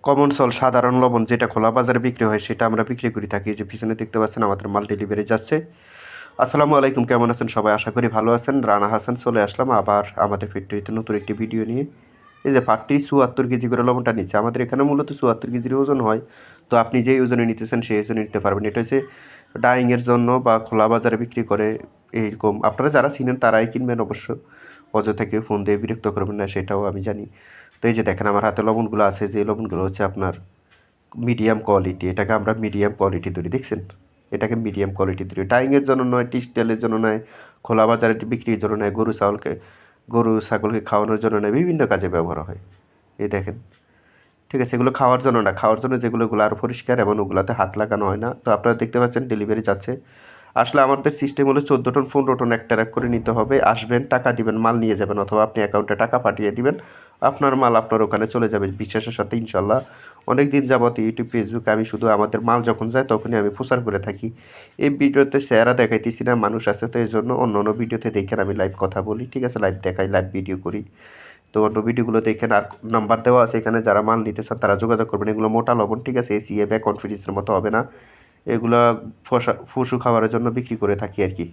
Common সল সাধারণ লবণ যেটা খোলা বাজারে বিক্রি হয় সেটা আমরা বিক্রি করে থাকি। যে পিছনে দেখতে পাচ্ছেন আমাদের মাল ডেলিভারি যাচ্ছে। আসসালামু আলাইকুম, কেমন আছেন সবাই? আশা করি ভালো আছেন। রানা হাসান চলে আসলাম আবার আমাদের ফ্যাক্টরিতে নতুন একটি ভিডিও নিয়ে। এই যে পাটটি ৭৪ কেজি করে লবণটা নিচ্ছে। আমাদের এখানে মূলত ৭৪ কেজির ওজন হয়। তো আপনি যেই ওজনে নিতেছেন সেই ওজনে নিতে পারবেন। এটা হচ্ছে ডাইংয়ের জন্য বা খোলা বাজারে বিক্রি করে এইরকম। আপনারা যারা চিনেন তারাই কিনবেন অবশ্য। অযথা কেউ ফোন দিয়ে বিরক্ত করবেন না, সেটাও আমি জানি। তো এই যে দেখেন আমার হাতে লবণগুলো আছে, যে লবণগুলো হচ্ছে আপনার মিডিয়াম কোয়ালিটি। এটাকে আমরা মিডিয়াম কোয়ালিটি ধরি, দেখছেন? এটাকে মিডিয়াম কোয়ালিটি ধরি। ডাইংয়ের জন্য নয়, টি স্টাইলের জন্য নয়, খোলা বাজারে বিক্রির জন্য নয়, গরু ছাগলকে খাওয়ানোর জন্য নয়, বিভিন্ন কাজে ব্যবহার হয়। এই দেখেন, ঠিক আছে? এগুলো খাওয়ার জন্য না, খাওয়ার জন্য যেগুলো আরও পরিষ্কার এবং ওগুলোতে হাত লাগানো হয় না। তো আপনারা দেখতে পাচ্ছেন ডেলিভারি যাচ্ছে। আসলে আমাদের সিস্টেম হলো 14 টন 15 টন এক ট্রাক করে নিতে হবে। আসবেন, টাকা দিবেন, মাল নিয়ে যাবেন, অথবা আপনি অ্যাকাউন্টে টাকা পাঠিয়ে দিবেন। আপনার মাল আপনার ওখানে চলে যাবে বিশ্বাসের সাথে, ইনশাল্লাহ। অনেক দিন যাবত ইউটিউব, ফেসবুকে আমি শুধু আমাদের মাল যখন যায় তখনই আমি প্রচার করে থাকি। এই ভিডিওতে চেহারা দেখাইতেছি না, মানুষ আছে তো এই জন্য অন্য অন্য ভিডিওতে দেখেন আমি লাইভ কথা বলি, ঠিক আছে? লাইভ দেখাই, লাইভ ভিডিও করি। তো অন্য ভিডিওগুলো দেখেন। আর নাম্বার দেওয়া আছে এখানে, যারা মাল নিতে চান তারা যোগাযোগ করবেন। এগুলো মোটা লবণ, ঠিক আছে? এসিএ বা কনফিডেন্সের মতো হবে না। এগুলা ফসু খাবারের জন্য বিক্রি করে থাকি আর কি।